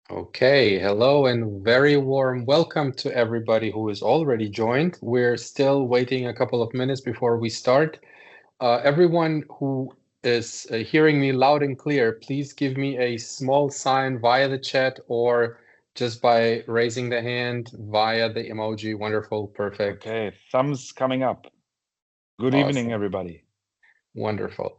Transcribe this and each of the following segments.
Okay, hello and very warm welcome to everybody who is already joined. We're still waiting a couple of minutes before we start. Everyone who is hearing me loud and clear, please give me a small sign via the chat or just by raising the hand via the emoji. Wonderful, perfect, Okay, thumbs coming up. Good evening, awesome, everybody. wonderful,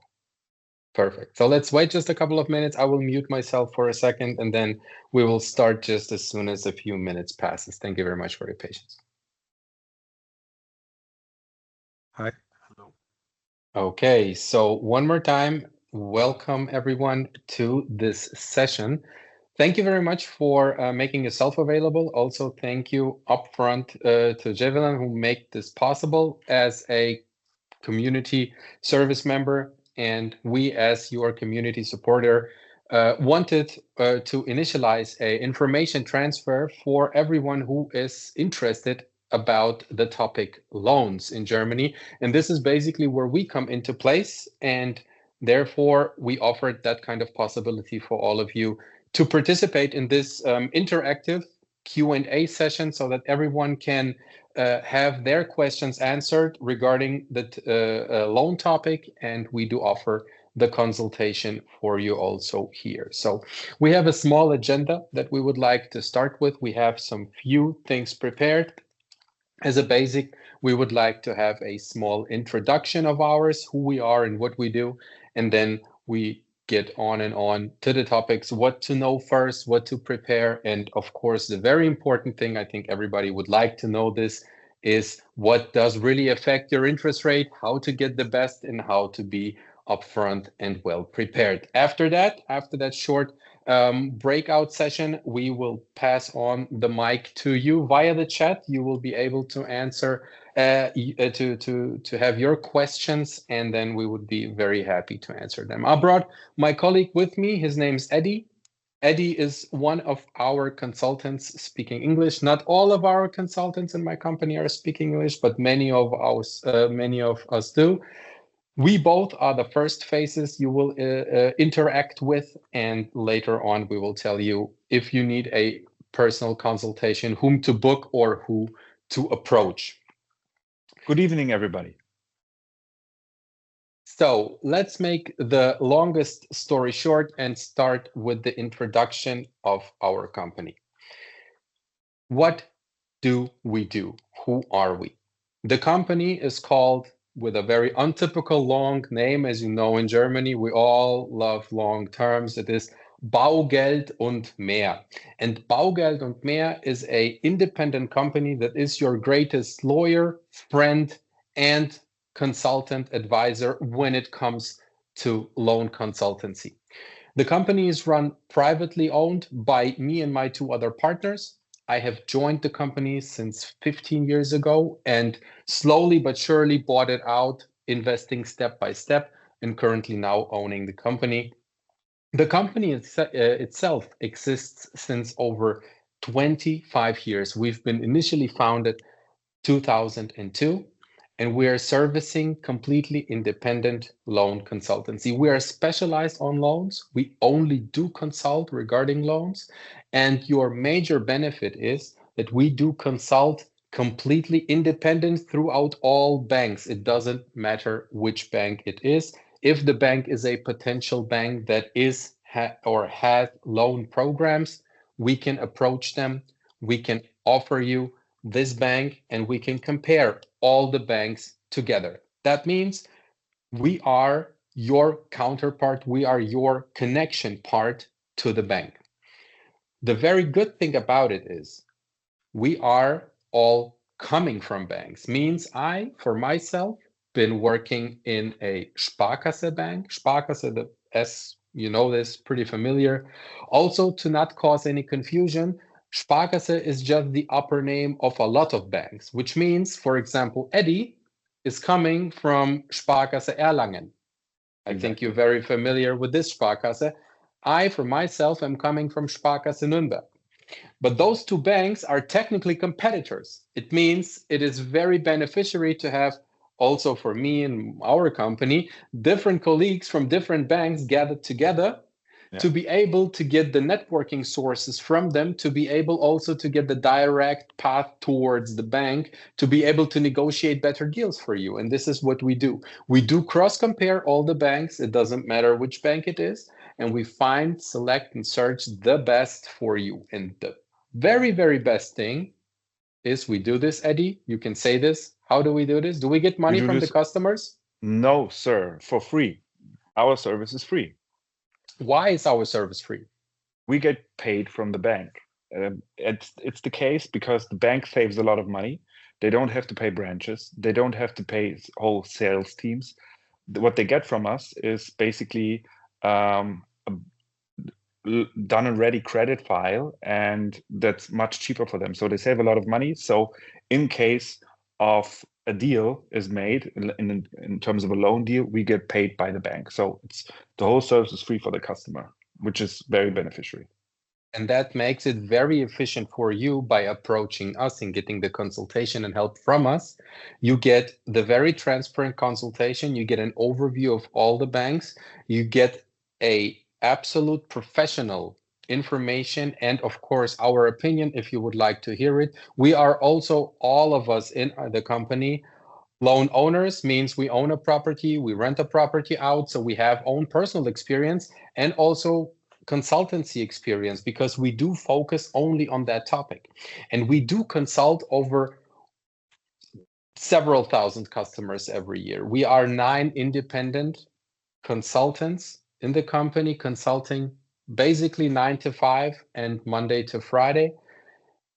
perfect. So let's wait just a couple of minutes. I will mute myself for a second and then we will start just as soon as a few minutes passes. Thank you very much for your patience. Hi. Hello. Okay, so one more time, welcome everyone to this session. Thank you very much for making yourself available. Also, thank you upfront to Javelin who make this possible as a community service member. And we, as your community supporter, wanted to initialize a information transfer for everyone who is interested about the topic loans in Germany. And this is basically where we come into place. And therefore, we offered that kind of possibility for all of you to participate in this interactive Q&A session so that everyone can have their questions answered regarding the loan topic, and we do offer the consultation for you also here. So we have a small agenda that we would like to start with. We have some few things prepared. As a basic, we would like to have a small introduction of ours, who we are and what we do, and then we get on and on to the topics, what to know first, what to prepare, and of course, the very important thing, I think everybody would like to know this, is what does really affect your interest rate, how to get the best, and how to be upfront and well prepared. After that short breakout session, we will pass on the mic to you via the chat. You will be able to answer to have your questions, and then we would be very happy to answer them. I brought my colleague with me. His name is Eddie. Eddie is one of our consultants speaking English. Not all of our consultants in my company are speaking English, but many of us do. We both are the first faces you will interact with, and later on we will tell you if you need a personal consultation, whom to book or who to approach. Good evening, everybody. So let's make the longest story short and start with the introduction of our company. What do we do? Who are we? The company is called, with a very untypical long name, as you know, in Germany, we all love long terms. It is Baugeld and Mehr is a independent company that is your greatest lawyer, friend, and consultant advisor when it comes to loan consultancy. The company is run privately owned by me and my two other partners. I have joined the company since 15 years ago and slowly but surely bought it out, investing step by step, and currently now owning the company. The company itself exists since over 25 years. We've been initially founded 2002, and we are servicing completely independent loan consultancy. We are specialized on loans. We only do consult regarding loans. And your major benefit is that we do consult completely independent throughout all banks. It doesn't matter which bank it is. If the bank is a potential bank that is or has loan programs, we can approach them. We can offer you this bank and we can compare all the banks together. That means we are your counterpart, we are your connection part to the bank. The very good thing about it is we are all coming from banks. Means I, for myself, been working in a Sparkasse bank. Sparkasse, the S, you know this, pretty familiar. Also, to not cause any confusion, Sparkasse is just the upper name of a lot of banks, which means, for example, Eddie is coming from Sparkasse Erlangen. I think you're very familiar with this Sparkasse. I, for myself, am coming from Sparkasse Nuremberg. But those two banks are technically competitors. It means it is very beneficiary to have, also for me and our company, different colleagues from different banks gathered together to be able to get the networking sources from them, to be able also to get the direct path towards the bank, to be able to negotiate better deals for you. And this is what we do. We do cross-compare all the banks. It doesn't matter which bank it is. And we find, select, and search the best for you. And the very, very best thing is we do this, Eddie. You can say this. How do we do this? Do we get money from the customers? No, sir, for free. Our service is free. Why is our service free? We get paid from the bank. It's the case because the bank saves a lot of money. They don't have to pay branches. They don't have to pay whole sales teams. What they get from us is basically a done and ready credit file, and that's much cheaper for them. So they save a lot of money. So in case of a deal is made in terms of a loan deal, we get paid by the bank. So the whole service is free for the customer, which is very beneficial. And that makes it very efficient for you by approaching us and getting the consultation and help from us. You get the very transparent consultation. You get an overview of all the banks. You get a absolute professional information and, of course, our opinion if you would like to hear it. We are also, all of us in the company, loan owners, means we own a property, we rent a property out, so we have own personal experience and also consultancy experience, because we do focus only on that topic. And we do consult over several thousand customers every year. We are 9 independent consultants in the company, consulting basically 9 to 5 and Monday to Friday.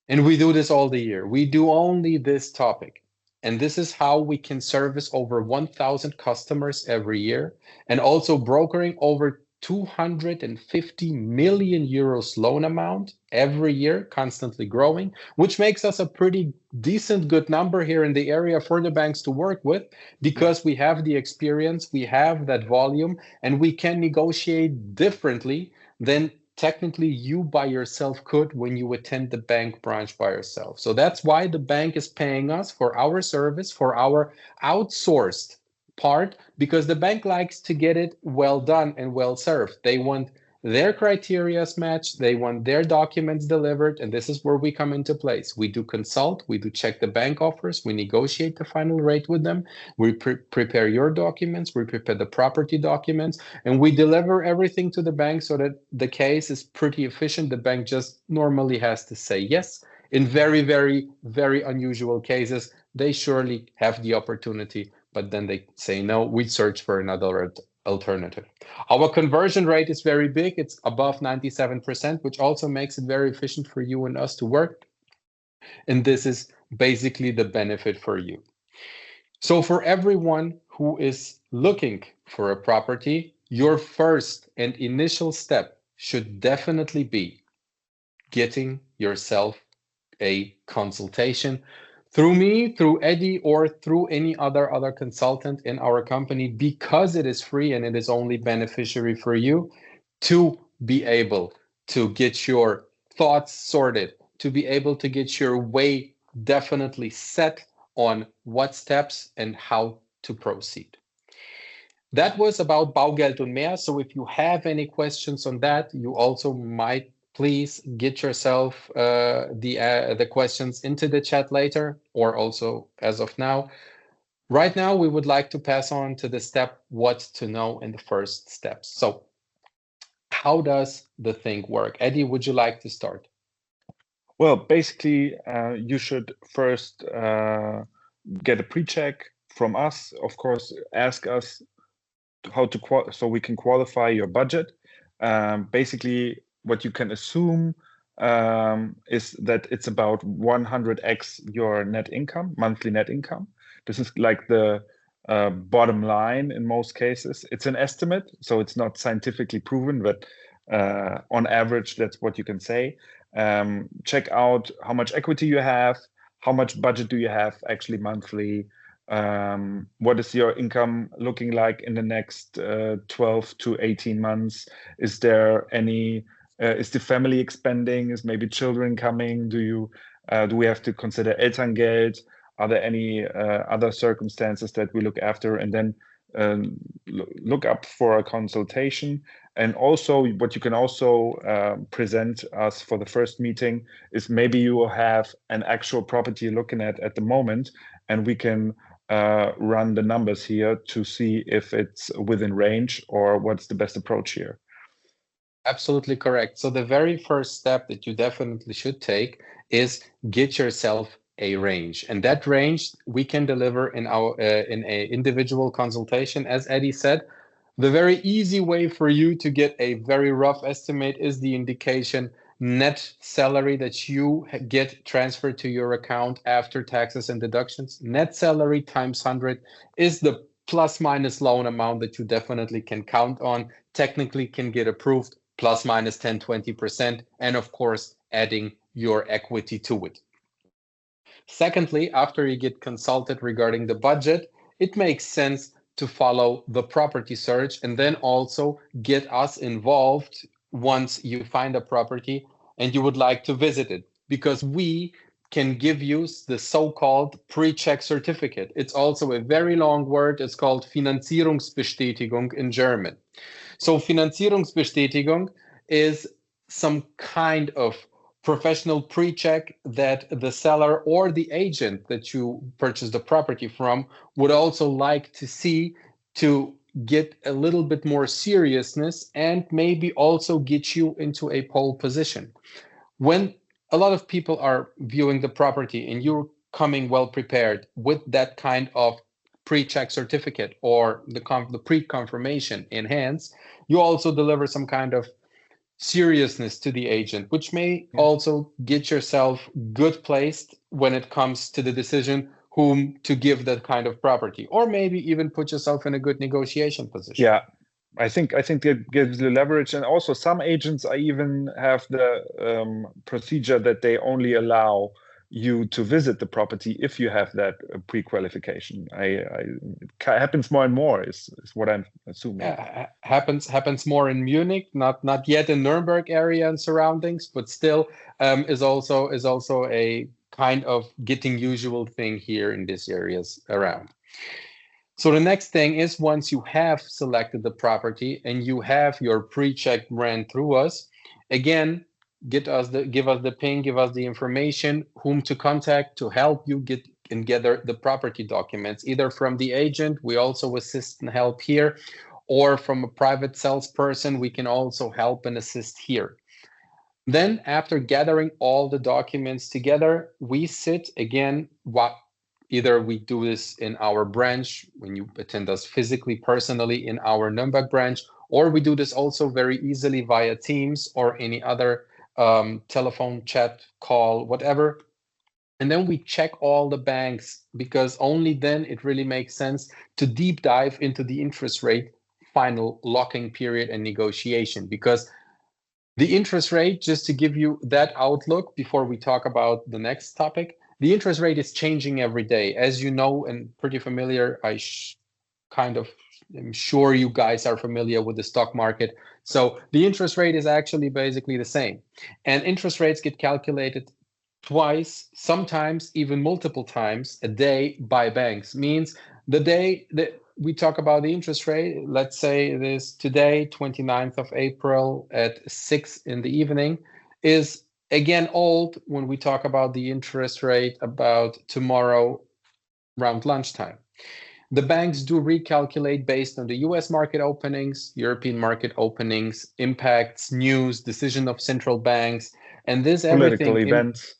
And we do this all the year. We do only this topic. And this is how we can service over 1,000 customers every year, and also brokering over 250 million euros loan amount every year, constantly growing, which makes us a pretty decent, good number here in the area for the banks to work with, because we have the experience, we have that volume, and we can negotiate differently than technically you by yourself could when you attend the bank branch by yourself. So that's why the bank is paying us for our service, for our outsourced part, because the bank likes to get it well done and well served. They want their criteria matched, they want their documents delivered, and this is where we come into place. We do consult, we do check the bank offers, we negotiate the final rate with them, we prepare your documents, we prepare the property documents, and we deliver everything to the bank so that the case is pretty efficient. The bank just normally has to say yes. In very, very, very unusual cases, they surely have the opportunity, but then they say no, we search for another alternative. Our conversion rate is very big. It's above 97%, which also makes it very efficient for you and us to work. And this is basically the benefit for you. So for everyone who is looking for a property, your first and initial step should definitely be getting yourself a consultation through me, through Eddie, or through any other consultant in our company, because it is free and it is only beneficiary for you to be able to get your thoughts sorted, to be able to get your way definitely set on what steps and how to proceed. That was about Baugeldundmehr. So if you have any questions on that, you also might please get yourself the questions into the chat later, or also as of now. Right now, we would like to pass on to the step what to know in the first steps. So how does the thing work? Eddie, would you like to start? Well, basically, you should first get a pre-check from us. Of course, ask us how to so we can qualify your budget. Basically, what you can assume is that it's about 100x your net income, monthly net income. This is like the bottom line in most cases. It's an estimate, so it's not scientifically proven, but on average, that's what you can say. Check out how much equity you have, how much budget do you have actually monthly, what is your income looking like in the next 12 to 18 months? Is there any is the family expanding? Is maybe children coming? Do we have to consider Elterngeld? Are there any other circumstances that we look after? And then look up for a consultation. And also, what you can also present us for the first meeting is maybe you will have an actual property you're looking at the moment, and we can run the numbers here to see if it's within range or what's the best approach here. Absolutely correct. So the very first step that you definitely should take is get yourself a range, and that range we can deliver in our in a individual consultation. As Eddie said, the very easy way for you to get a very rough estimate is the indication net salary that you get transferred to your account after taxes and deductions. Net salary times 100 is the plus minus loan amount that you definitely can count on, technically can get approved, plus minus 10-20%, and of course adding your equity to it. Secondly, after you get consulted regarding the budget, it makes sense to follow the property search and then also get us involved once you find a property and you would like to visit it, because we can give you the so-called pre-check certificate. It's also a very long word. It's called Finanzierungsbestätigung in German. So Finanzierungsbestätigung is some kind of professional pre-check that the seller or the agent that you purchased the property from would also like to see, to get a little bit more seriousness and maybe also get you into a pole position. When a lot of people are viewing the property and you're coming well prepared with that kind of pre-check certificate or the pre-confirmation in hands, you also deliver some kind of seriousness to the agent, which may also get yourself good placed when it comes to the decision whom to give that kind of property, or maybe even put yourself in a good negotiation position. Yeah, I think it gives you leverage, and also some agents even have the procedure that they only allow you to visit the property if you have that pre-qualification. It happens more and more is what I'm assuming. Happens more in Munich, not yet in Nuremberg area and surroundings, but still is also a kind of getting usual thing here in these areas around. So the next thing is, once you have selected the property and you have your pre-check ran through us, again, give us the ping, give us the information, whom to contact to help you get and gather the property documents, either from the agent, we also assist and help here, or from a private salesperson, we can also help and assist here. Then after gathering all the documents together, we sit again, either we do this in our branch when you attend us physically, personally in our Nuremberg branch, or we do this also very easily via Teams or any other telephone, chat, call, whatever. And then we check all the banks, because only then it really makes sense to deep dive into the interest rate final locking period and negotiation. Because the interest rate, just to give you that outlook before we talk about the next topic, the interest rate is changing every day. As you know, and pretty familiar, I'm sure you guys are familiar with the stock market. So the interest rate is actually basically the same. And interest rates get calculated twice, sometimes even multiple times a day by banks. Means the day that we talk about the interest rate, let's say it is today, 29th of April at 6 in the evening, is again old when we talk about the interest rate about tomorrow around lunchtime. The banks do recalculate based on the US market openings, European market openings, impacts, news, decision of central banks, and this political events.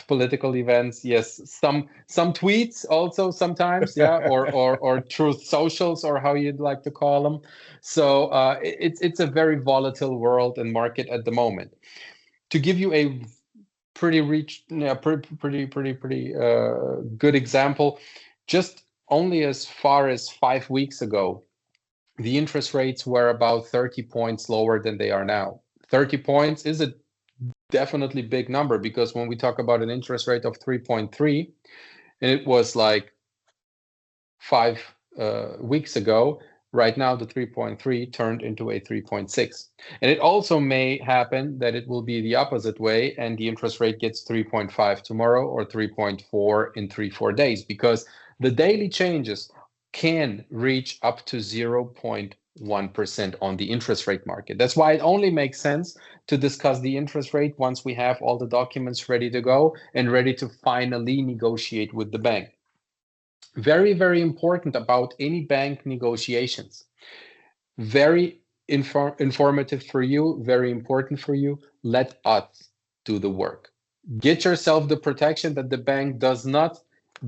Political events, yes. Some tweets also sometimes, yeah, or truth socials, or how you'd like to call them. So it's a very volatile world and market at the moment. To give you a pretty good example, just only as far as 5 weeks ago, the interest rates were about 30 points lower than they are now. 30 points is a definitely big number, because when we talk about an interest rate of 3.3, and it was like 5 weeks ago, right now the 3.3 turned into a 3.6. And it also may happen that it will be the opposite way, and the interest rate gets 3.5 tomorrow or 3.4 in 3-4 days, because the daily changes can reach up to 0.1%. 1% on the interest rate market. That's why it only makes sense to discuss the interest rate once we have all the documents ready to go and ready to finally negotiate with the bank. Very, very important about any bank negotiations. Very informative for you, very important for you. Let us do the work. Get yourself the protection that the bank does not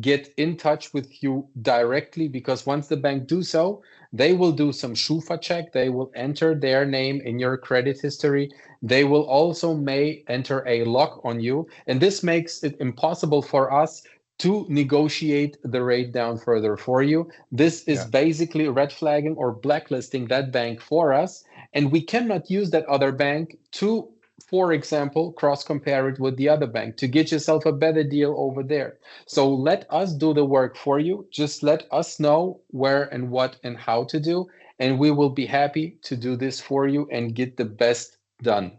get in touch with you directly, because once the bank do so, they will do some Schufa check. They will enter their name in your credit history. They will also may enter a lock on you. And this makes it impossible for us to negotiate the rate down further for you. This is basically red flagging or blacklisting that bank for us. And we cannot use that other bank to, for example, cross-compare it with the other bank to get yourself a better deal over there. So let us do the work for you. Just let us know where and what and how to do, and we will be happy to do this for you and get the best done.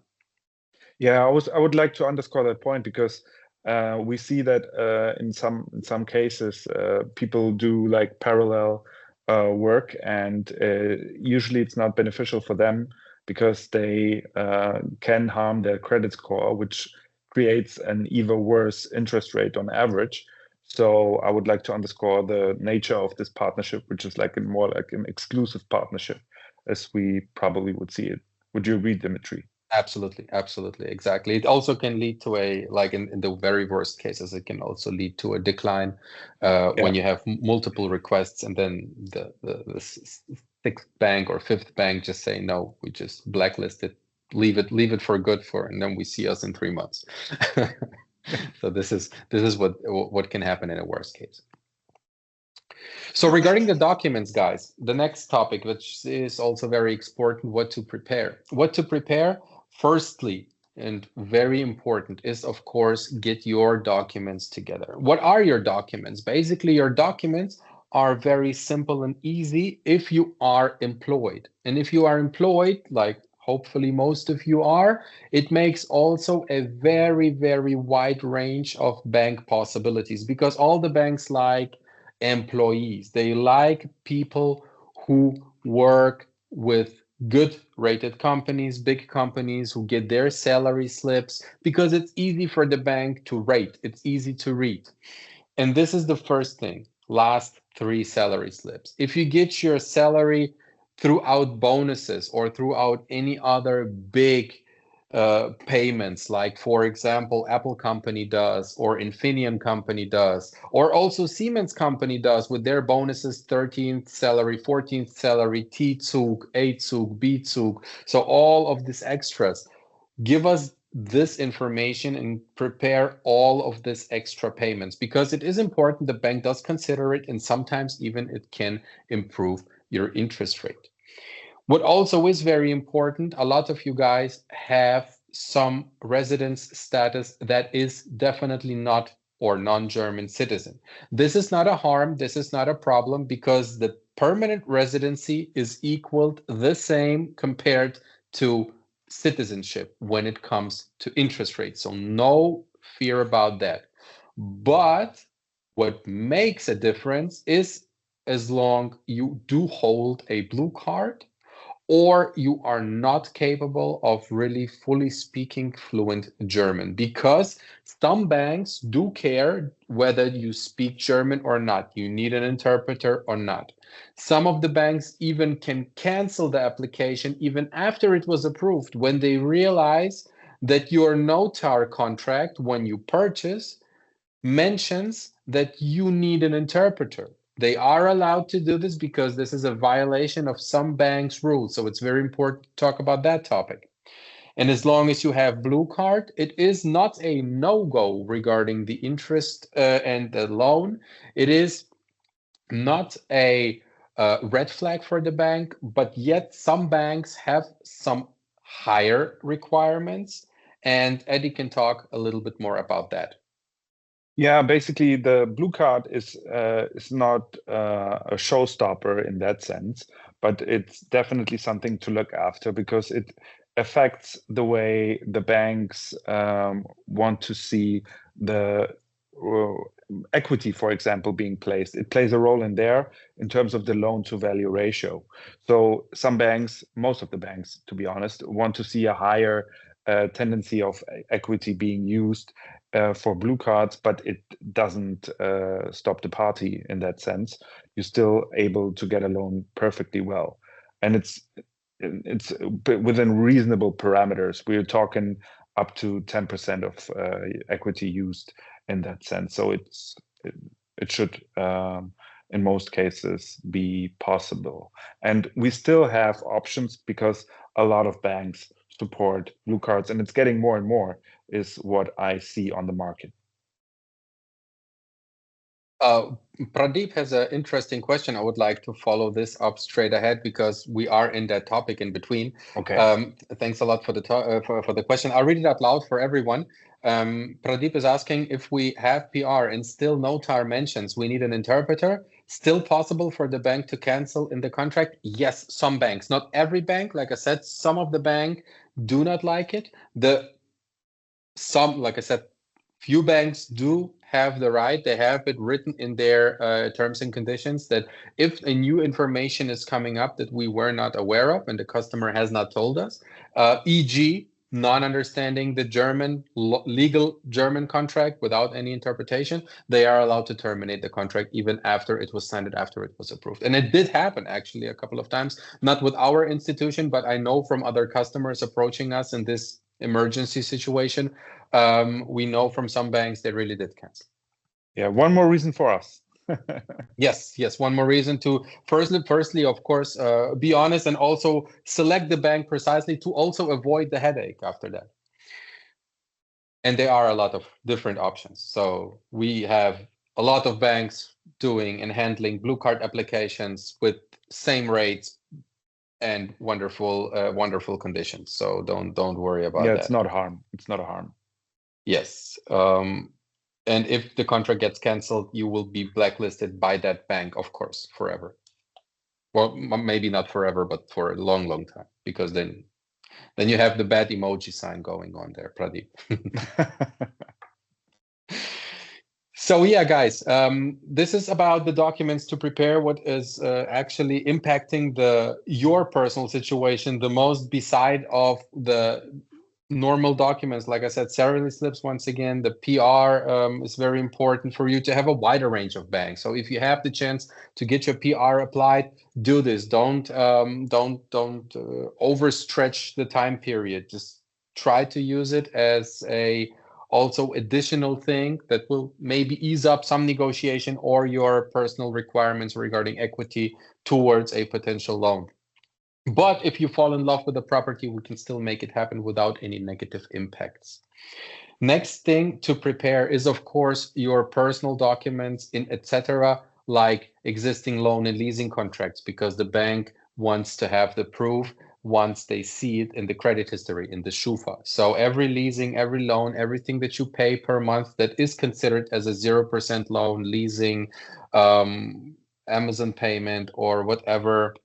Yeah, I would like to underscore that point, because we see that in some cases people do like parallel work, and usually it's not beneficial for them, because they can harm their credit score, which creates an even worse interest rate on average. So I would like to underscore the nature of this partnership, which is like more like an exclusive partnership, as we probably would see it. Would you agree, Dimitri? Absolutely, absolutely, exactly. It also can lead to a, like in the very worst cases, it can also lead to a decline when you have multiple requests, and then the sixth bank or fifth bank just say, no, we just blacklist it, leave it for good for, and then we see us in 3 months. So this is what can happen in a worst case. So regarding the documents, guys, the next topic, which is also very important, what to prepare. What to prepare, firstly, and very important, is, of course, get your documents together. What are your documents? Basically, your documents are very simple and easy if you are employed. And if you are employed, like hopefully most of you are, it makes also a very, very wide range of bank possibilities, because all the banks like employees. They like people who work with good rated companies, big companies who get their salary slips, because it's easy for the bank to rate. It's easy to read. And this is the first thing, last 3 salary slips. If you get your salary throughout bonuses or throughout any other big payments, like for example Apple company does, or Infineon company does, or also Siemens company does with their bonuses, 13th salary, 14th salary, T-Zug, A-Zug, B-Zug, so all of these extras. Give us this information and prepare all of this extra payments, because it is important. The bank does consider it, and sometimes even it can improve your interest rate. What also is very important, a lot of you guys have some residence status that is definitely not or non-German citizen. This is not a harm, this is not a problem, because the permanent residency is equaled the same compared to citizenship when it comes to interest rates. So no fear about that. But what makes a difference is as long you do hold a blue card, or you are not capable of really fully speaking fluent German, because some banks do care whether you speak German or not. You need an interpreter or not. Some of the banks even can cancel the application even after it was approved, when they realize that your notar contract, when you purchase, mentions that you need an interpreter. They are allowed to do this because this is a violation of some banks' rules. So it's very important to talk about that topic. And as long as you have blue card, it is not a no-go regarding the interest and the loan. It is not a red flag for the bank, but yet some banks have some higher requirements. And Eddie can talk a little bit more about that. Yeah, basically the blue card is not a showstopper in that sense, but it's definitely something to look after, because it affects the way the banks want to see the equity, for example, being placed. It plays a role in there in terms of the loan to value ratio. So some banks, most of the banks, to be honest, want to see a higher tendency of equity being used for blue cards, but it doesn't stop the party in that sense. You're still able to get a loan perfectly well, and it's within reasonable parameters. We're talking up to 10% of equity used in that sense. So it should in most cases be possible. And we still have options because a lot of banks support blue cards, and it's getting more and more is what I see on the market. Pradeep has an interesting question. I would like to follow this up straight ahead because we are in that topic in between. Okay. Thanks a lot for the for the question. I'll read it out loud for everyone. Pradeep is asking if we have PR and still notar mentions we need an interpreter. Still possible for the bank to cancel in the contract? Yes, some banks, not every bank. Like I said, some of the bank do not like it. Like I said, few banks do have the right. They have it written in their terms and conditions that if a new information is coming up that we were not aware of and the customer has not told us, e.g., non-understanding the legal German contract without any interpretation, they are allowed to terminate the contract even after it was signed and after it was approved. And it did happen actually a couple of times, not with our institution, but I know from other customers approaching us in this emergency situation, we know from some banks they really did cancel. Yeah, one more reason for us. Yes, one more reason to firstly, of course, be honest and also select the bank precisely to also avoid the headache after that. And there are a lot of different options. So we have a lot of banks doing and handling blue card applications with same rates and wonderful conditions. So don't worry about that. Yeah, it's not harm. It's not a harm. Yes. And if the contract gets canceled, you will be blacklisted by that bank, of course, forever. Well, maybe not forever, but for a long time, because then you have the bad emoji sign going on there, Pradeep. So yeah, guys, this is about the documents to prepare what is actually impacting your personal situation the most, beside of the normal documents. Like I said, salary slips, once again, the PR is very important for you to have a wider range of banks. So if you have the chance to get your PR applied, do this. Don't overstretch the time period. Just try to use it as a also additional thing that will maybe ease up some negotiation or your personal requirements regarding equity towards a potential loan. But if you fall in love with the property, we can still make it happen without any negative impacts. Next thing to prepare is, of course, your personal documents in etc., like existing loan and leasing contracts, because the bank wants to have the proof once they see it in the credit history, in the SCHUFA. So every leasing, every loan, everything that you pay per month that is considered as a 0% loan, leasing, Amazon payment, or whatever,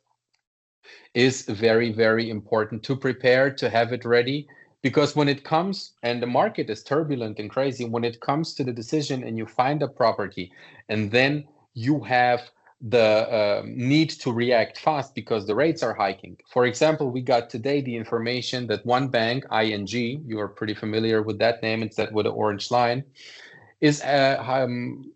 is very, very important to prepare, to have it ready. Because when it comes, and the market is turbulent and crazy, when it comes to the decision and you find a property and then you have the need to react fast because the rates are hiking. For example, we got today the information that one bank, ING, you are pretty familiar with that name, it's that with the orange line, is hiking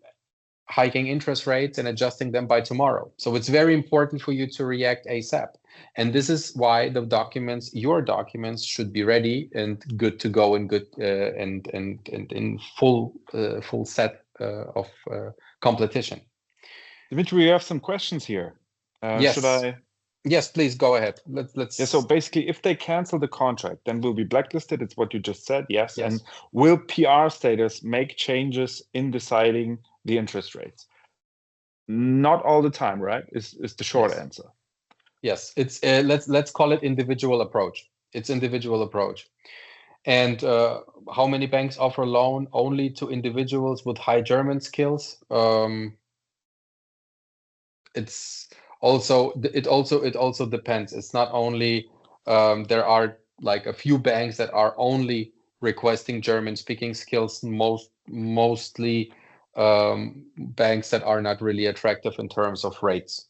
interest rates and adjusting them by tomorrow. So it's very important for you to react ASAP. And this is why the documents, your documents, should be ready and good to go and good and in full set of competition. Dimitri, we have some questions here. Yes. Should I? Yes, please go ahead. Let's. Yeah, so basically, if they cancel the contract, then we'll be blacklisted. It's what you just said. Yes. Yes. And will PR status make changes in deciding the interest rates? Not all the time, right? Is the short answer. Yes, it's let's call it individual approach. It's individual approach. And how many banks offer loan only to individuals with high German skills? It also depends. It's not only there are like a few banks that are only requesting German speaking skills. Mostly banks that are not really attractive in terms of rates.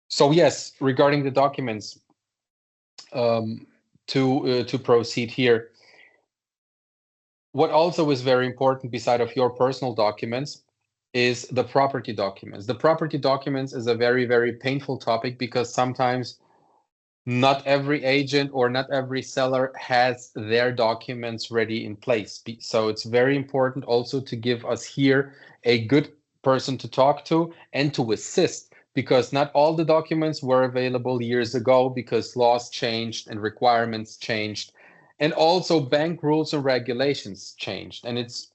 So yes, regarding the documents, to proceed here, what also is very important beside of your personal documents is the property documents. The property documents is a very, very painful topic because sometimes not every agent or not every seller has their documents ready in place. So it's very important also to give us here a good person to talk to and to assist, because not all the documents were available years ago because laws changed and requirements changed. And also bank rules and regulations changed. And it's,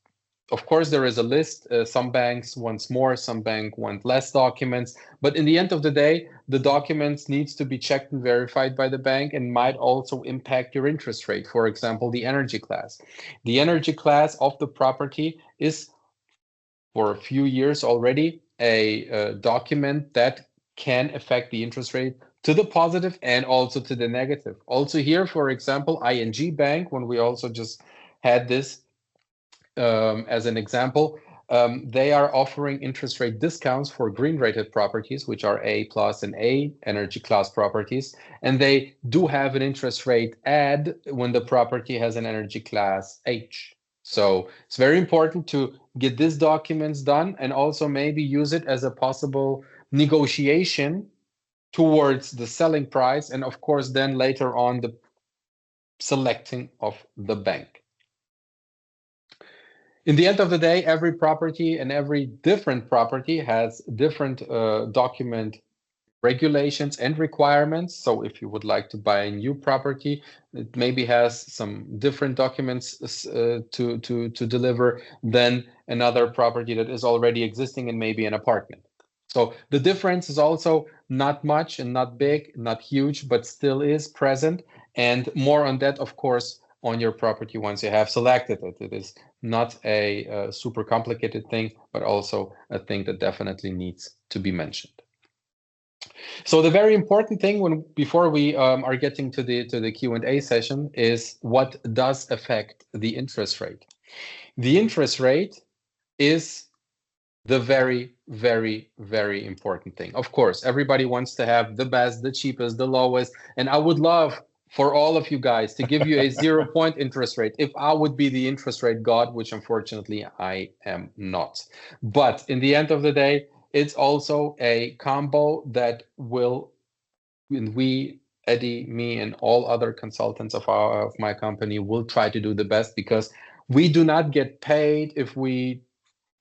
of course, there is a list. Some banks want more, some banks want less documents. But in the end of the day, the documents needs to be checked and verified by the bank and might also impact your interest rate. For example, the energy class. The energy class of the property is, for a few years already, a document that can affect the interest rate to the positive and also to the negative. Also here, for example, ING Bank, when we also just had this as an example, they are offering interest rate discounts for green rated properties, which are A plus and A energy class properties. And they do have an interest rate add when the property has an energy class H. So it's very important to get these documents done and also maybe use it as a possible negotiation towards the selling price. And of course, then later on the selecting of the bank. In the end of the day, every property and every different property has different document regulations and requirements. So if you would like to buy a new property, it maybe has some different documents to deliver than another property that is already existing and maybe an apartment. So the difference is also not much and not big, not huge, but still is present. And more on that, of course, on your property once you have selected it. It is not a super complicated thing, but also a thing that definitely needs to be mentioned. So the very important thing before we are getting to the Q&A session is what does affect the interest rate. The interest rate is the very, very, very important thing. Of course, everybody wants to have the best, the cheapest, the lowest, and I would love for all of you guys to give you a 0-point interest rate if I would be the interest rate god, which unfortunately I am not. But in the end of the day, it's also a combo that will, we, Eddie, me, and all other consultants of my company will try to do the best, because we do not get paid if we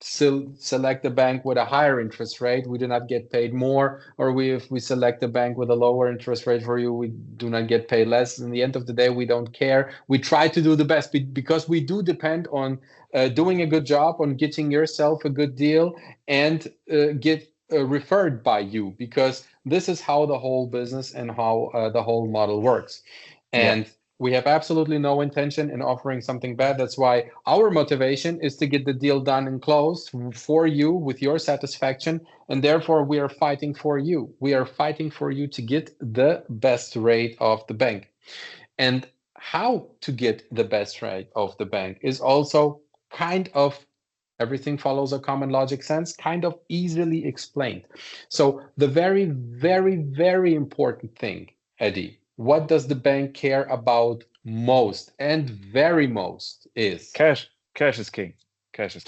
select a bank with a higher interest rate. We do not get paid more, or if we select a bank with a lower interest rate for you, we do not get paid less. In the end of the day, we don't care. We try to do the best because we do depend on doing a good job, on getting yourself a good deal, and get referred by you, because this is how the whole business and how the whole model works. And we have absolutely no intention in offering something bad. That's why our motivation is to get the deal done and closed for you with your satisfaction. And therefore, we are fighting for you. We are fighting for you to get the best rate of the bank. And how to get the best rate of the bank is also kind of, everything follows a common logic sense, kind of easily explained. So the very, very, very important thing, Eddie, what does the bank care about most and very most is cash. Cash is king. Cash is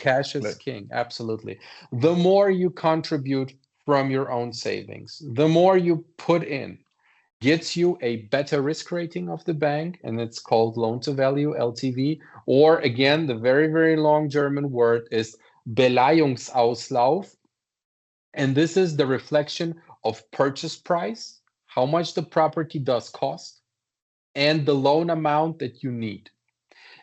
king. Absolutely. The more you contribute from your own savings, the more you put in, gets you a better risk rating of the bank, and it's called loan to value, LTV, or again, the very, very long German word is Beleihungsauslauf. And this is the reflection of purchase price, how much the property does cost, and the loan amount that you need.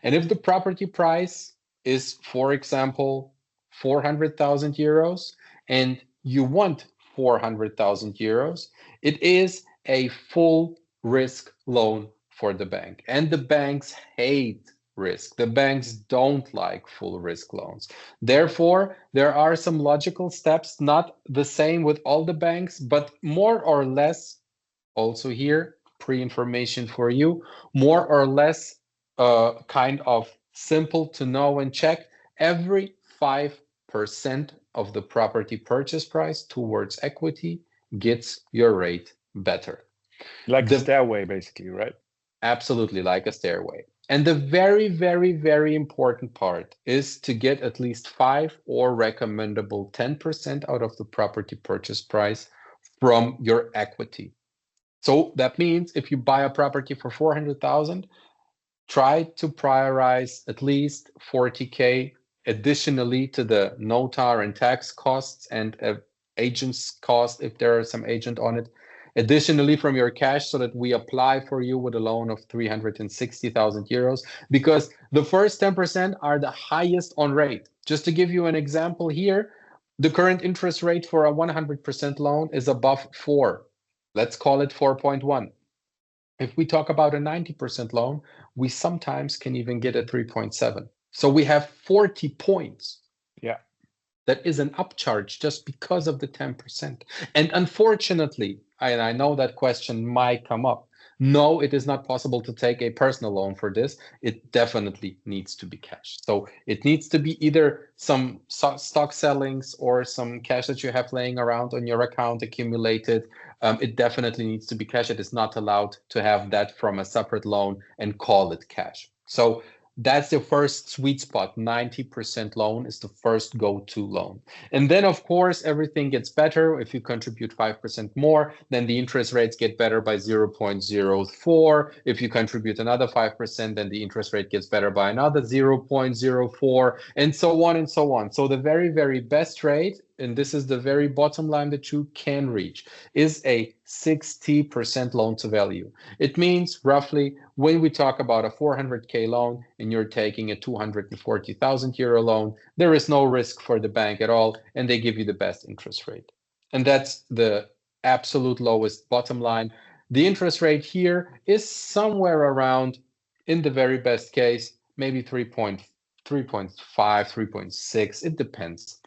And if the property price is, for example, 400,000 euros, and you want 400,000 euros, it is a full risk loan for the bank. And the banks hate risk. The banks don't like full risk loans. Therefore, there are some logical steps, not the same with all the banks, but more or less, also here, pre-information for you, more or less kind of simple to know and check. Every 5% of the property purchase price towards equity gets your rate better. Like a stairway, basically, right? Absolutely, like a stairway. And the very, very, very important part is to get at least 5 or recommendable 10% out of the property purchase price from your equity. So that means if you buy a property for 400,000, try to prioritize at least 40K additionally to the notar and tax costs and agent's cost if there are some agent on it. Additionally from your cash, so that we apply for you with a loan of 360,000 euros, because the first 10% are the highest on rate. Just to give you an example here, the current interest rate for a 100% loan is above 4. Let's call it 4.1. If we talk about a 90% loan, we sometimes can even get a 3.7. So we have 40 points. Yeah. That is an upcharge just because of the 10%. And unfortunately, and I know that question might come up, no, it is not possible to take a personal loan for this. It definitely needs to be cash. So it needs to be either some stock sellings or some cash that you have laying around on your account accumulated. It definitely needs to be cash. It is not allowed to have that from a separate loan and call it cash. So that's the first sweet spot. 90% loan is the first go-to loan. And then, of course, everything gets better. If you contribute 5% more, then the interest rates get better by 0.04. If you contribute another 5%, then the interest rate gets better by another 0.04, and so on and so on. So the very, very best rate, and this is the very bottom line that you can reach, is a 60% loan to value. It means roughly when we talk about a 400K loan and you're taking a 240,000 euro loan, there is no risk for the bank at all, and they give you the best interest rate. And that's the absolute lowest bottom line. The interest rate here is somewhere around, in the very best case, maybe 3.5, 3.6. It depends.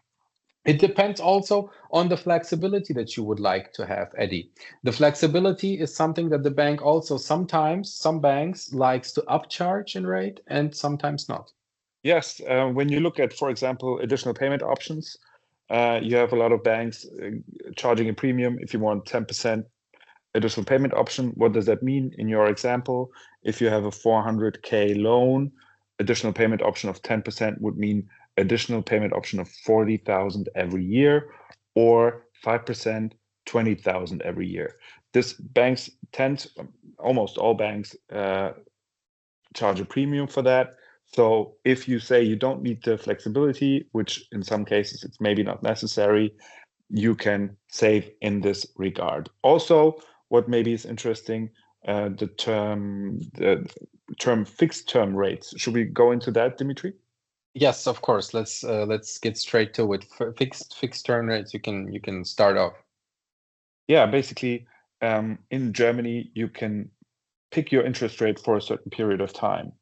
It depends also on the flexibility that you would like to have, Eddie. The flexibility is something that the bank also sometimes, some banks likes to upcharge in rate and sometimes not. Yes, when you look at, for example, additional payment options, you have a lot of banks charging a premium if you want 10% additional payment option. What does that mean? In your example, if you have a 400K loan, additional payment option of 10% would mean additional payment option of 40,000 every year, or 5%, 20,000 every year. This banks tend, almost all banks charge a premium for that. So if you say you don't need the flexibility, which in some cases it's maybe not necessary, you can save in this regard. Also, what maybe is interesting, the term fixed term rates. Should we go into that, Dimitri? Yes, of course. Let's get straight to it. For fixed term rates, you can start off. Yeah, basically, in Germany, you can pick your interest rate for a certain period of time.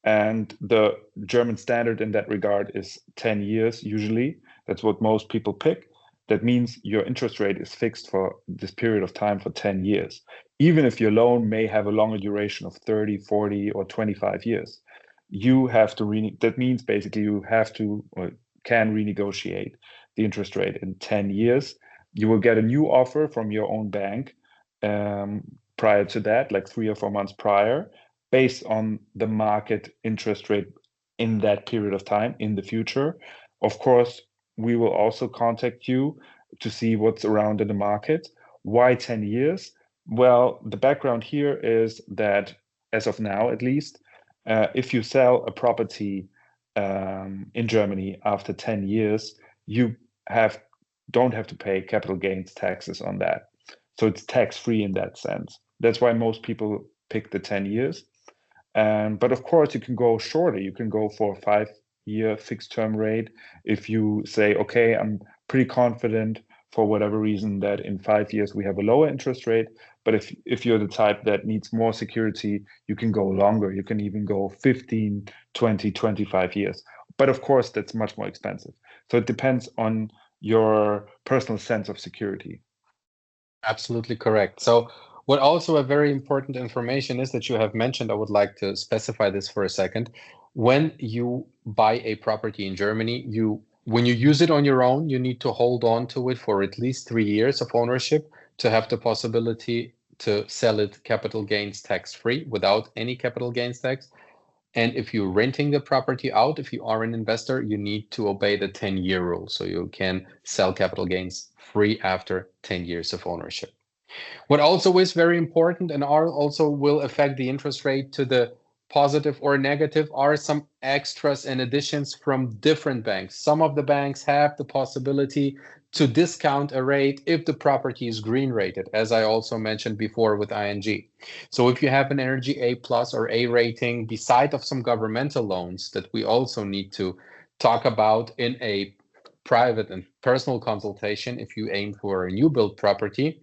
And the German standard in that regard is 10 years, usually. That's what most people pick. That means your interest rate is fixed for this period of time for 10 years, even if your loan may have a longer duration of 30, 40, or 25 years. You have to, that means basically you have to or can renegotiate the interest rate in 10 years. You will get a new offer from your own bank prior to that, like 3 or 4 months prior, based on the market interest rate in that period of time in the future. Of course, we will also contact you to see what's around in the market. Why 10 years? Well, the background here is that, as of now at least, if you sell a property in Germany after 10 years, you don't have to pay capital gains taxes on that. So it's tax-free in that sense. That's why most people pick the 10 years. But of course, you can go shorter. You can go for a 5-year fixed term rate if you say, okay, I'm pretty confident for whatever reason that in 5 years we have a lower interest rate. But if you're the type that needs more security, you can go longer. You can even go 15, 20, 25 years. But of course, that's much more expensive. So it depends on your personal sense of security. Absolutely correct. So What also a very important information is that you have mentioned, I would like to specify this for a second. When you buy a property in Germany, when you use it on your own, you need to hold on to it for at least 3 years of ownership to have the possibility to sell it capital gains tax free without any capital gains tax. And if you're renting the property out, if you are an investor, you need to obey the 10-year rule. So you can sell capital gains free after 10 years of ownership. What also is very important and also will affect the interest rate to the positive or negative are some extras and additions from different banks. Some of the banks have the possibility to discount a rate if the property is green rated, as I also mentioned before with ING. So if you have an energy A plus or A rating, beside of some governmental loans that we also need to talk about in a private and personal consultation, if you aim for a new build property,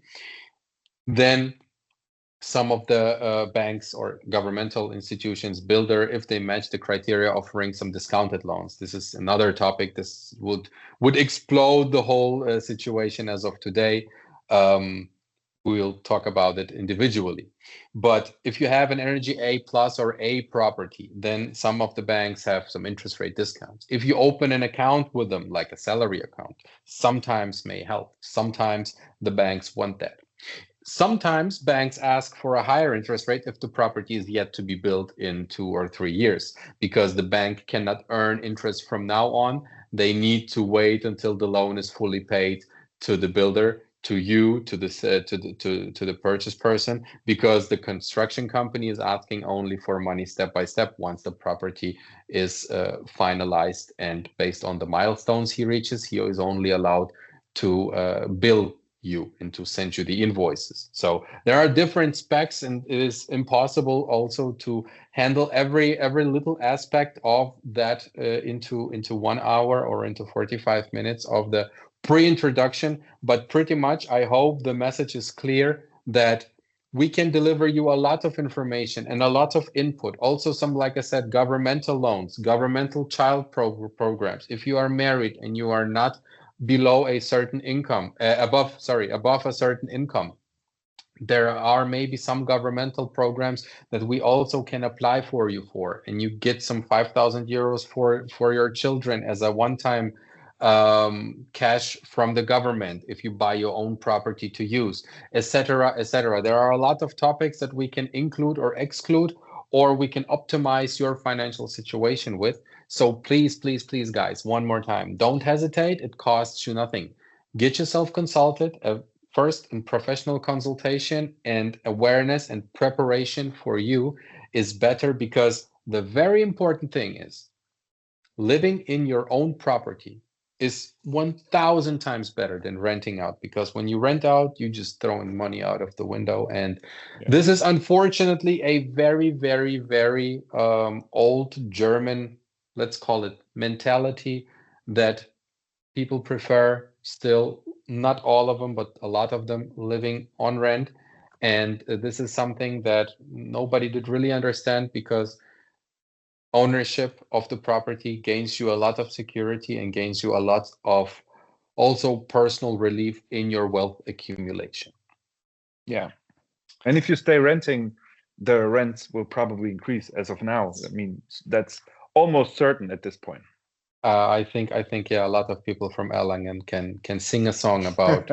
then some of the banks or governmental institutions, builder, if they match the criteria, offering some discounted loans. This is another topic. This would explode the whole situation as of today. We'll talk about it individually. But if you have an energy A plus or A property, then some of the banks have some interest rate discounts. If you open an account with them, like a salary account, sometimes may help. Sometimes the banks want that. Sometimes banks ask for a higher interest rate if the property is yet to be built in 2 or 3 years, because the bank cannot earn interest from now on. They need to wait until the loan is fully paid to the builder, to you, to the purchase person, because the construction company is asking only for money step by step once the property is finalized, and based on the milestones he reaches, he is only allowed to bill you and to send you the invoices. So there are different specs, and it is impossible also to handle every little aspect of that into 1 hour or into 45 minutes of the pre-introduction. But pretty much I hope the message is clear that we can deliver you a lot of information and a lot of input. Also some, like I said, governmental loans, governmental child programs. If you are married and you are not below a certain income, above a certain income, there are maybe some governmental programs that we also can apply for you for, and you get some 5,000 euros for your children as a one-time cash from the government if you buy your own property to use, etc., etc. There are a lot of topics that we can include or exclude, or we can optimize your financial situation with. So please, please, please, guys, one more time, don't hesitate. It costs you nothing. Get yourself consulted first in professional consultation, and awareness and preparation for you is better, because the very important thing is living in your own property is 1,000 times better than renting out, because when you rent out, you just throwing money out of the window. And this is unfortunately a very, very, very old German, let's call it, mentality that people prefer still, not all of them, but a lot of them, living on rent. And this is something that nobody did really understand, because ownership of the property gains you a lot of security and gains you a lot of also personal relief in your wealth accumulation. Yeah. And if you stay renting, the rents will probably increase as of now. I mean, that's almost certain at this point. I think, yeah, a lot of people from Erlangen can sing a song about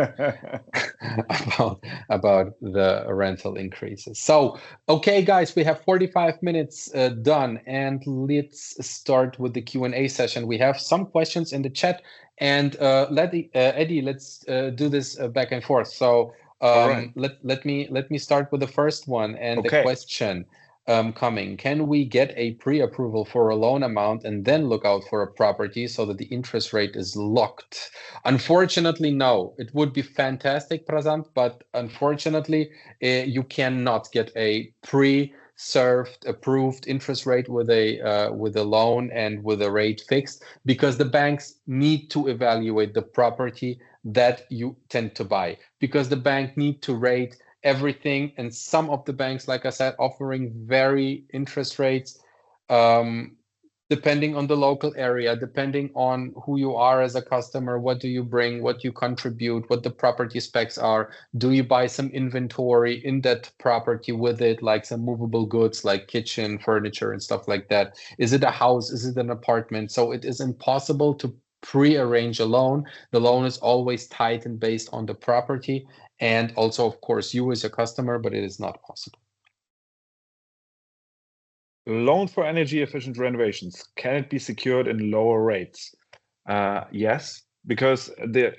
about the rental increases. So, okay, guys, we have 45 minutes done, and let's start with the Q&A session. We have some questions in the chat, and Eddie, let's do this back and forth. So, right. let me start with the first one, and the question coming: can we get a pre-approval for a loan amount and then look out for a property so that the interest rate is locked? Unfortunately, no. It would be fantastic, Prasant, but unfortunately, you cannot get a pre-served approved interest rate with a loan and with a rate fixed, because the banks need to evaluate the property that you tend to buy, because the bank need to rate everything. And some of the banks, like I said, offering very interest rates depending on the local area, depending on who you are as a customer, what do you bring, what you contribute, what the property specs are. Do you buy some inventory in that property with it, like some movable goods like kitchen, furniture, and stuff like that? Is it a house? Is it an apartment? So it is impossible to pre-arrange a loan. The loan is always tight and based on the property, and also, of course, you as a customer, but it is not possible. Loan for energy efficient renovations, can it be secured in lower rates? Yes, because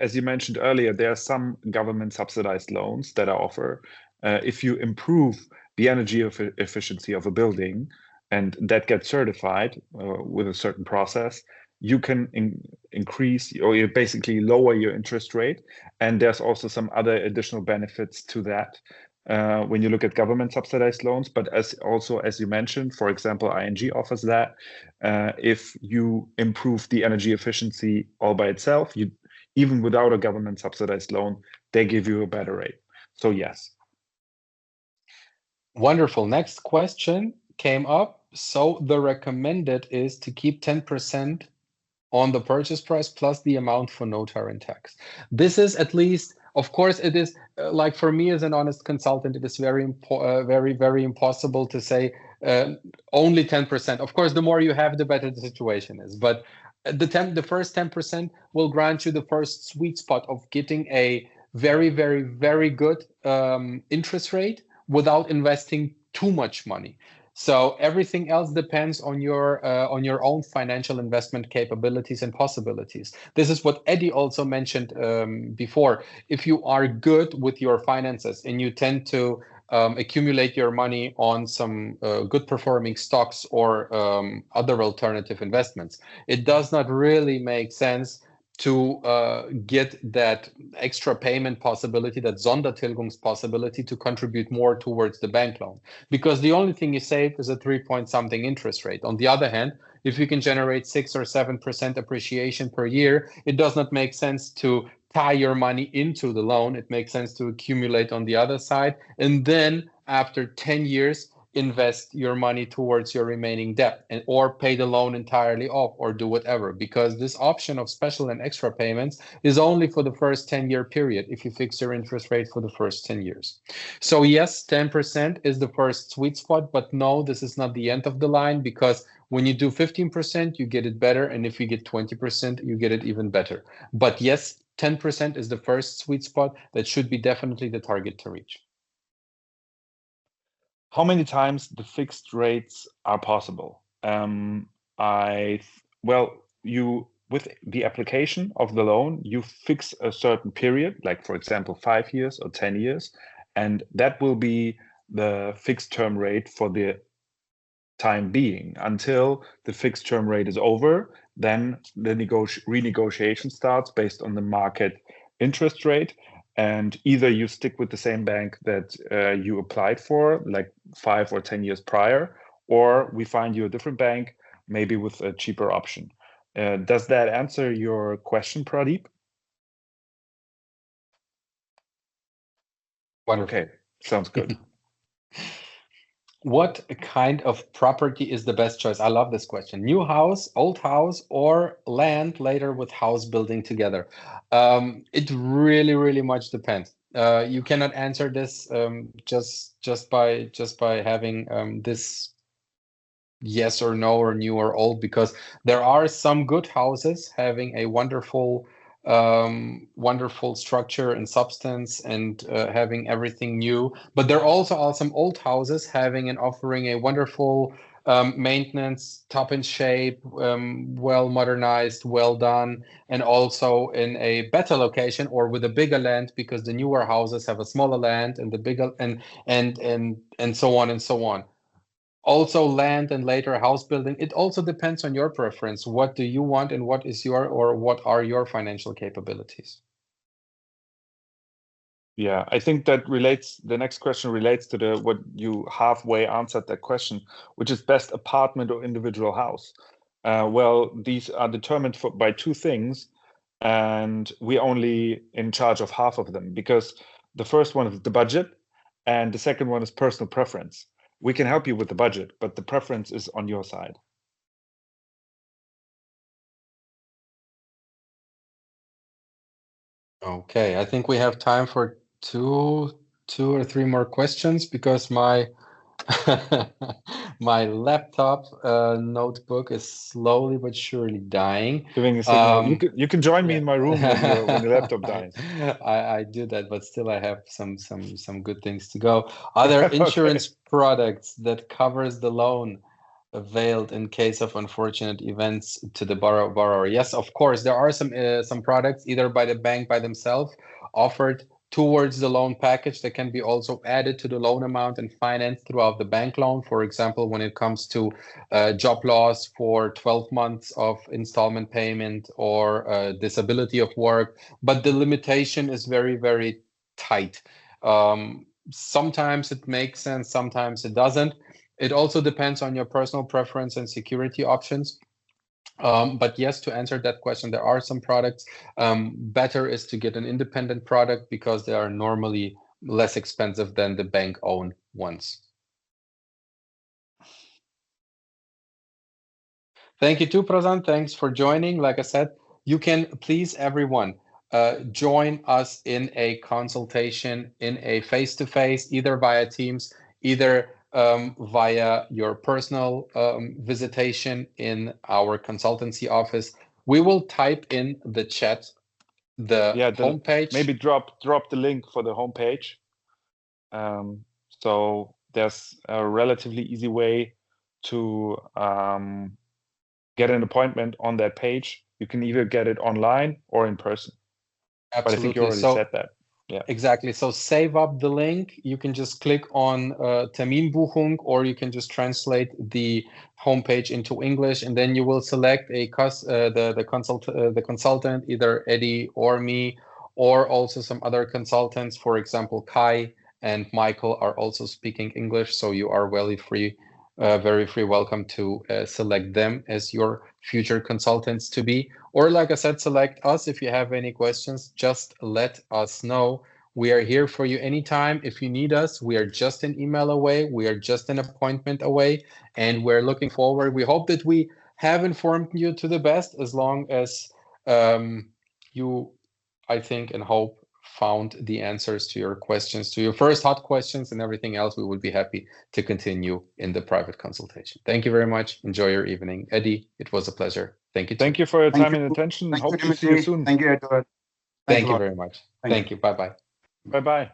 as you mentioned earlier, there are some government subsidized loans that are offered. If you improve the energy efficiency of a building and that gets certified with a certain process, you can increase, or you basically lower your interest rate. And there's also some other additional benefits to that when you look at government subsidized loans. But as you mentioned, for example, ING offers that. If you improve the energy efficiency all by itself, even without a government subsidized loan, they give you a better rate. So yes. Wonderful. Next question came up. So the recommended is to keep 10% on the purchase price plus the amount for notary and tax. This is at least, of course, it is like for me as an honest consultant, it is very, very impossible to say only 10%. Of course, the more you have, the better the situation is. But the first 10% will grant you the first sweet spot of getting a very good interest rate without investing too much money. So everything else depends on your own financial investment capabilities and possibilities. This is what Eddie also mentioned before. If you are good with your finances and you tend to accumulate your money on some good performing stocks or other alternative investments, it does not really make sense to get that extra payment possibility, that Sondertilgungs to contribute more towards the bank loan. Because the only thing you save is a 3-point-something interest rate. On the other hand, if you can generate 6 or 7% appreciation per year, it does not make sense to tie your money into the loan. It makes sense to accumulate on the other side. And then after 10 years, invest your money towards your remaining debt or pay the loan entirely off or do whatever, because this option of special and extra payments is only for the first 10-year period if you fix your interest rate for the first 10 years. So yes, 10% is the first sweet spot, but no, this is not the end of the line, because when you do 15%, you get it better. And if you get 20%, you get it even better. But yes, 10% is the first sweet spot. That should be definitely the target to reach. How many times the fixed rates are possible? You with the application of the loan, you fix a certain period, like for example 5 years or 10 years, and that will be the fixed term rate for the time being until the fixed term rate is over. Then the renegotiation starts based on the market interest rate. And either you stick with the same bank that you applied for, like 5 or 10 years prior, or we find you a different bank, maybe with a cheaper option. Does that answer your question, Pradeep? Wonderful. Okay, sounds good. What kind of property is the best choice? I love this question. New house, old house, or land later with house building together? It really much depends. You cannot answer this just by having this yes or no, or new or old, because there are some good houses having a wonderful structure and substance and having everything new, but there also are some old houses having and offering a wonderful maintenance, top in shape, well modernized, well done, and also in a better location or with a bigger land, because the newer houses have a smaller land and the bigger and so on and so on. Also land and later house building, it also depends on your preference. What do you want and what are your financial capabilities? Yeah, I think that the next question relates to what you halfway answered that question, which is best apartment or individual house. Well, these are determined by two things, and we're only in charge of half of them, because the first one is the budget and the second one is personal preference. We can help you with the budget, but the preference is on your side. Okay, I think we have time for two or three more questions because my my laptop notebook is slowly but surely dying. Giving a signal. You can join me in my room when your laptop dies. I do that, but still I have some good things to go. Are there insurance products that covers the loan availed in case of unfortunate events to the borrower? Yes, of course. There are some products either by the bank by themselves offered towards the loan package that can be also added to the loan amount and financed throughout the bank loan. For example, when it comes to job loss for 12 months of installment payment or disability of work, but the limitation is very, very tight. Sometimes it makes sense, sometimes it doesn't. It also depends on your personal preference and security options. But yes, to answer that question, there are some products. Better is to get an independent product because they are normally less expensive than the bank-owned ones. Thank you too, Prasad. Thanks for joining. Like I said, you can please everyone join us in a consultation, in a face-to-face, either via Teams, either via your personal visitation in our consultancy office. We will type in the chat the homepage. Maybe drop the link for the homepage. So there's a relatively easy way to get an appointment on that page. You can either get it online or in person. Absolutely. But I think you already said that. Yeah, exactly. So save up the link. You can just click on Terminbuchung, or you can just translate the homepage into English, and then you will select the consultant, either Eddie or me, or also some other consultants. For example, Kai and Michael are also speaking English, so you are very free welcome to select them as your future consultants to be. Or like I said, select us. If you have any questions, just let us know. We are here for you anytime. If you need us, we are just an email away. We are just an appointment away, and we're looking forward. We hope that we have informed you to the best, as long as you, I think and hope, found the answers to your questions, to your first hot questions, and everything else. We would be happy to continue in the private consultation. Thank you very much. Enjoy your evening. Eddie, it was a pleasure. Thank you. Thank you for your time and attention. Hope to see you soon. Thank you, Edward. Thank you very much. Thank you. Bye-bye. Bye-bye.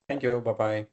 Thank you. Bye-bye.